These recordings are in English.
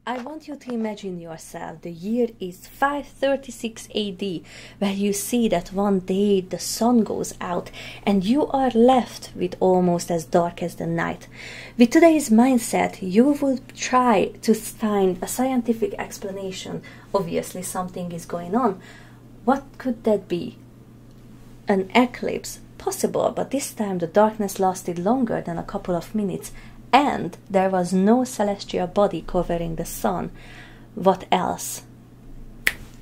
I want you to imagine yourself, the year is 536 AD, where you see that one day the sun goes out and you are left with almost as dark as the night. With today's mindset, you would try to find a scientific explanation. Obviously something is going on. What could that be? An eclipse? Possible, but this time the darkness lasted longer than a couple of minutes. And there was no celestial body covering the sun. What else?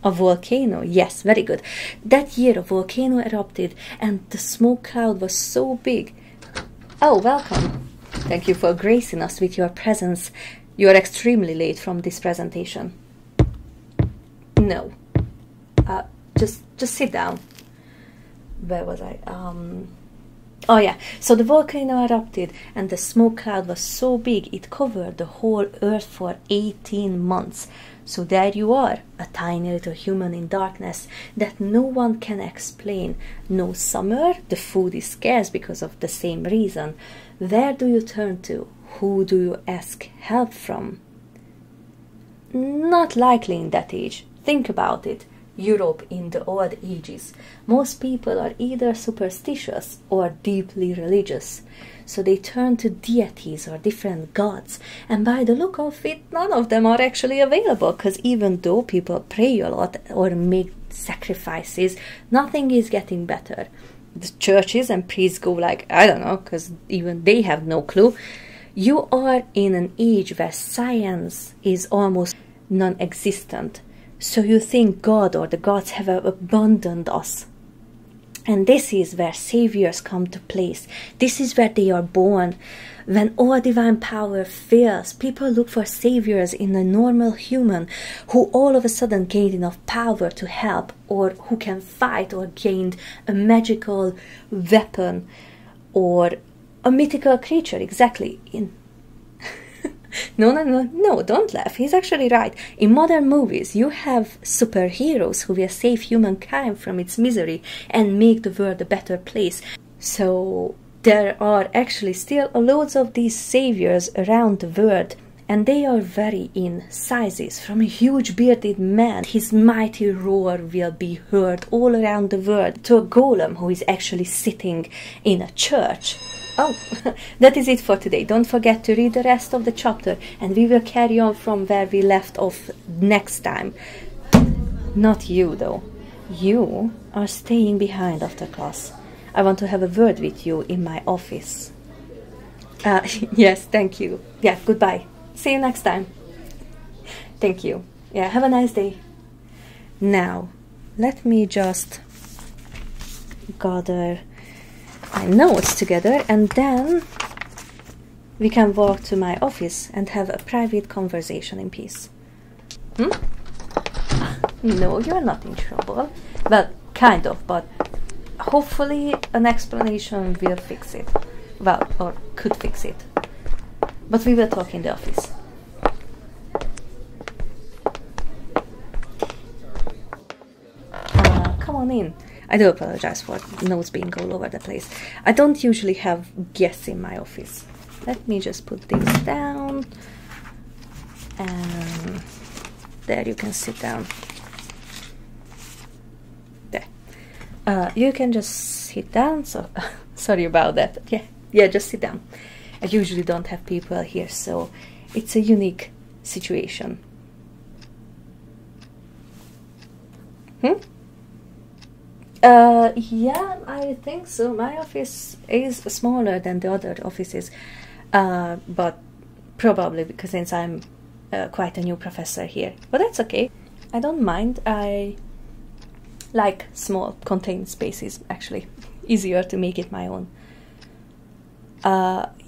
A volcano? Yes, very good. That year a volcano erupted and the smoke cloud was so big. Oh, welcome. Thank you for gracing us with your presence. You are extremely late from this presentation. No. Just sit down. Where was I? Oh yeah, so the volcano erupted and the smoke cloud was so big it covered the whole earth for 18 months. So there you are, a tiny little human in darkness that no one can explain. No summer, the food is scarce because of the same reason. Where do you turn to? Who do you ask help from? Not likely in that age. Think about it. Europe in the old ages. Most people are either superstitious or deeply religious. So they turn to deities or different gods. And by the look of it, none of them are actually available, because even though people pray a lot or make sacrifices, nothing is getting better. The churches and priests go like, I don't know, because even they have no clue. You are in an age where science is almost non-existent. So you think God or the gods have abandoned us. And this is where saviors come to place. This is where they are born. When all divine power fails, people look for saviors in a normal human who all of a sudden gained enough power to help, or who can fight, or gained a magical weapon or a mythical creature. Exactly. No, don't laugh. He's actually right. In modern movies, you have superheroes who will save humankind from its misery and make the world a better place. So there are actually still loads of these saviors around the world, and they are vary in sizes. From a huge bearded man, his mighty roar will be heard all around the world, to a golem who is actually sitting in a church. Oh, that is it for today. Don't forget to read the rest of the chapter, and we will carry on from where we left off next time. Not you, though. You are staying behind after class. I want to have a word with you in my office. Yes, thank you. Yeah, goodbye. See you next time. Thank you. Yeah, have a nice day. Now, let me just gather my notes together, and then we can walk to my office and have a private conversation in peace. No, you're not in trouble. Well, kind of, but hopefully an explanation will fix it. Well, or could fix it. But we will talk in the office. Come on in. I do apologize for notes being all over the place. I don't usually have guests in my office. Let me just put this down. And there you can sit down. There. You can just sit down. So sorry about that. Yeah, just sit down. I usually don't have people here, so it's a unique situation. Yeah, I think so. My office is smaller than the other offices, but probably because since I'm quite a new professor here. But that's okay. I don't mind. I like small, contained spaces, actually. Easier to make it my own.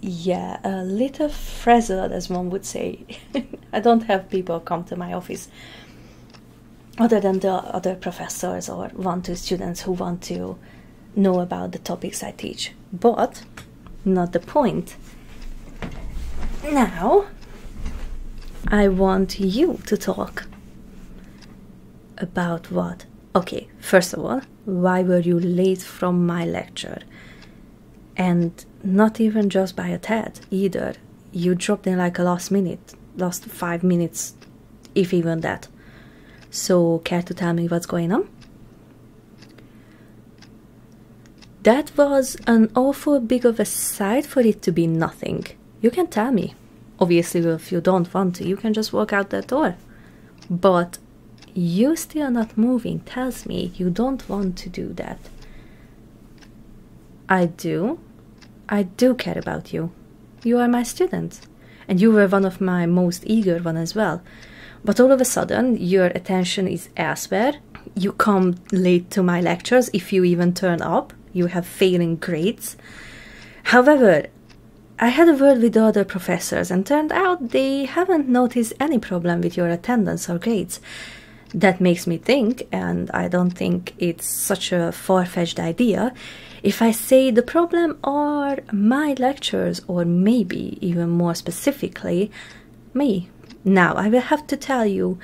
Yeah, a little frazzled, as one would say. I don't have people come to my office other than the other professors or 1-2 students who want to know about the topics I teach. But not the point. Now, I want you to talk. About what? Okay, first of all, why were you late from my lecture? And not even just by a tad either. You dropped in like a last 5 minutes if even that. So, care to tell me what's going on? That was an awful big of a sight for it to be nothing. You can tell me. Obviously, if you don't want to, you can just walk out that door. But you still not moving tells me you don't want to do that. I do. I do care about you. You are my student. And you were one of my most eager one as well. But all of a sudden, your attention is elsewhere. You come late to my lectures, if you even turn up. You have failing grades. However, I had a word with the other professors and turned out they haven't noticed any problem with your attendance or grades. That makes me think, and I don't think it's such a far-fetched idea, if I say the problem are my lectures, or maybe even more specifically, me. Now, I will have to tell you,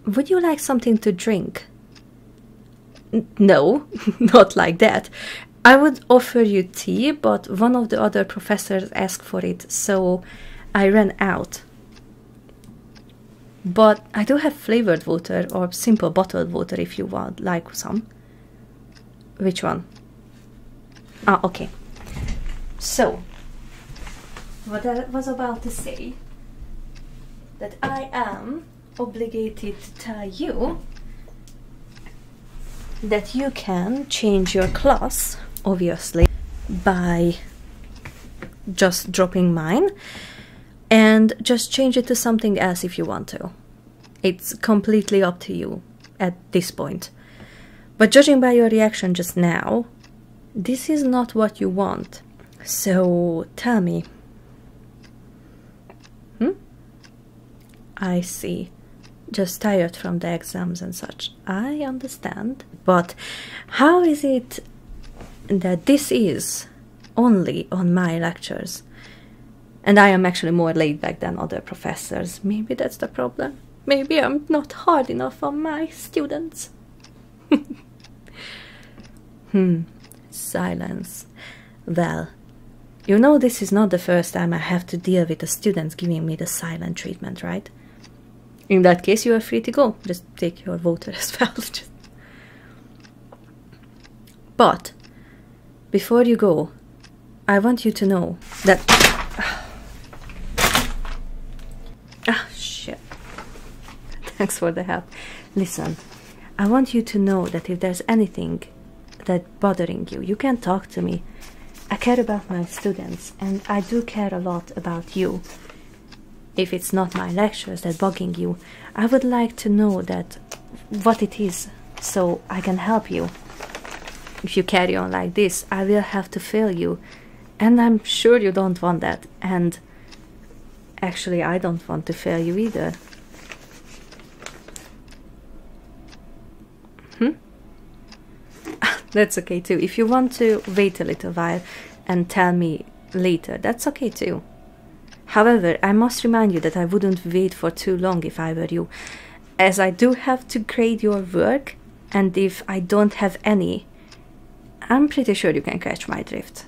would you like something to drink? No, not like that. I would offer you tea, but one of the other professors asked for it, so I ran out. But I do have flavored water or simple bottled water if you want, like some. Which one? Ah, okay. So, what I was about to say, that I am obligated to tell you that you can change your class, obviously, by just dropping mine and just change it to something else if you want to. It's completely up to you at this point. But judging by your reaction just now, this is not what you want. So tell me. I see. Just tired from the exams and such. I understand. But how is it that this is only on my lectures? And I am actually more laid back than other professors. Maybe that's the problem. Maybe I'm not hard enough on my students. Silence. Well, you know this is not the first time I have to deal with the students giving me the silent treatment, right? In that case, you are free to go. Just take your water as well. But, before you go, I want you to know that... shit. Thanks for the help. Listen, I want you to know that if there's anything that's bothering you, you can talk to me. I care about my students, and I do care a lot about you. If it's not my lectures that bugging you, I would like to know that what it is, so I can help you. If you carry on like this, I will have to fail you, and I'm sure you don't want that, and actually I don't want to fail you either. That's okay too. If you want to wait a little while and tell me later, that's okay too. However, I must remind you that I wouldn't wait for too long if I were you, as I do have to grade your work, and if I don't have any, I'm pretty sure you can catch my drift.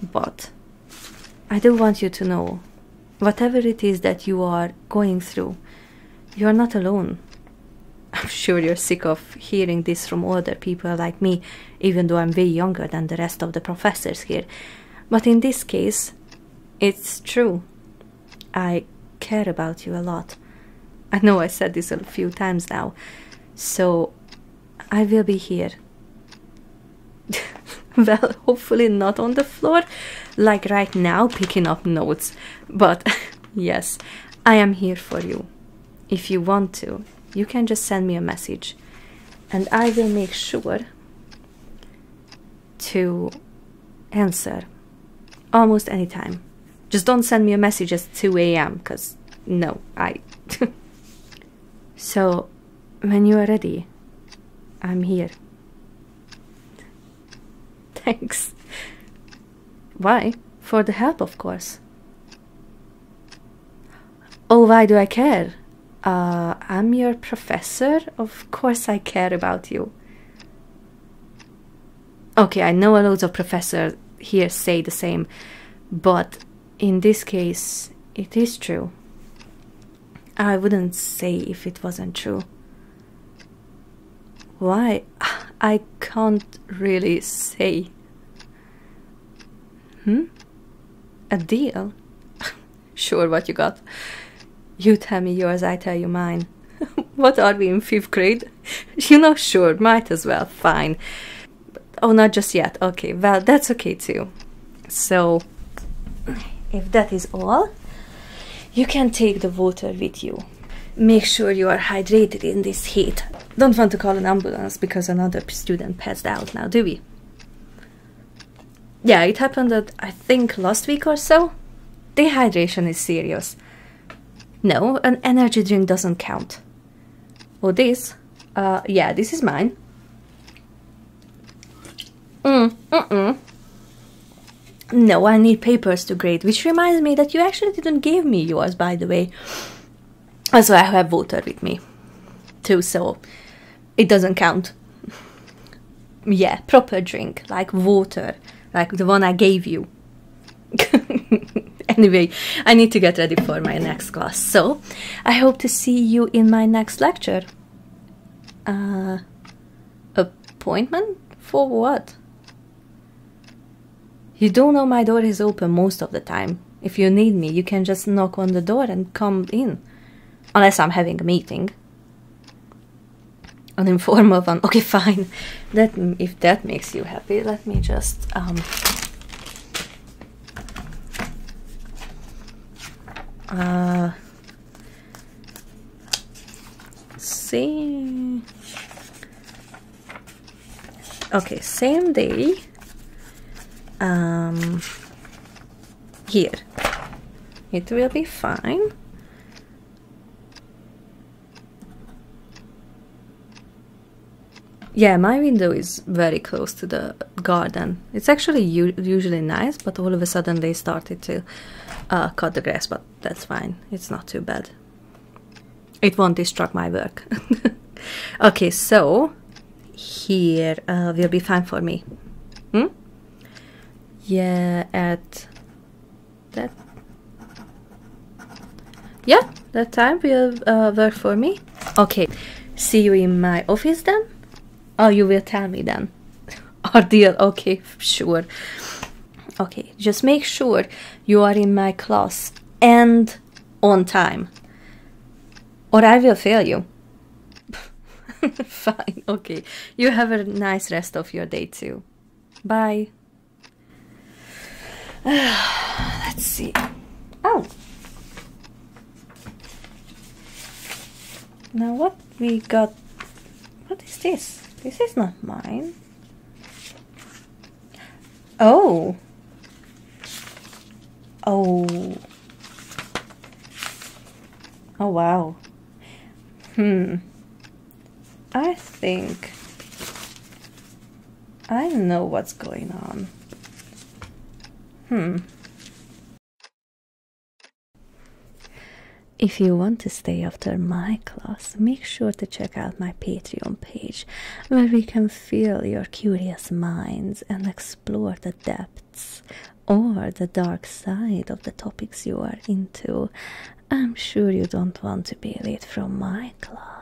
But I do want you to know, whatever it is that you are going through, you're not alone. I'm sure you're sick of hearing this from older people like me, even though I'm way younger than the rest of the professors here. But in this case, it's true. I care about you a lot. I know I said this a few times now, so I will be here. Well, hopefully not on the floor, like right now, picking up notes. But yes, I am here for you. If you want to, you can just send me a message, and I will make sure to answer almost any time. Just don't send me a message at 2 AM, because no, So, when you are ready, I'm here. Thanks. Why? For the help, of course. Oh, why do I care? I'm your professor. Of course I care about you. Okay, I know loads of professors here say the same, but in this case, it is true. I wouldn't say if it wasn't true. Why? I can't really say. A deal? Sure, what you got? You tell me yours, I tell you mine. What are we in 5th grade? You know, sure, might as well, fine. Oh, not just yet. Okay, well, that's okay too. So, if that is all, you can take the water with you. Make sure you are hydrated in this heat. Don't want to call an ambulance because another student passed out now, do we? Yeah, it happened I think last week or so. Dehydration is serious. No, an energy drink doesn't count. Oh, this? Yeah, this is mine. No, I need papers to grade, which reminds me that you actually didn't give me yours, by the way. Also, I have water with me, too, so it doesn't count. Yeah, proper drink, like water, like the one I gave you. Anyway, I need to get ready for my next class, so I hope to see you in my next lecture. Appointment? For what? You don't know my door is open most of the time. If you need me, you can just knock on the door and come in. Unless I'm having a meeting. An informal one. Okay, fine. If that makes you happy, let me just... see... Okay, same day. Here. It will be fine. Yeah, my window is very close to the garden. It's actually usually nice, but all of a sudden they started to cut the grass, but that's fine. It's not too bad. It won't disrupt my work. Okay, so here will be fine for me. Yeah, at that... Yeah, that time will work for me. Okay, see you in my office then? Oh, you will tell me then. Our deal, okay, sure. Okay, just make sure you are in my class and on time. Or I will fail you. Fine, okay. You have a nice rest of your day too. Bye. Let's see. Oh. Now what we got? What is this? This is not mine. Oh. Oh. Oh, wow. I think I know what's going on. If you want to stay after my class, make sure to check out my Patreon page, where we can fill your curious minds and explore the depths or the dark side of the topics you are into. I'm sure you don't want to be late from my class.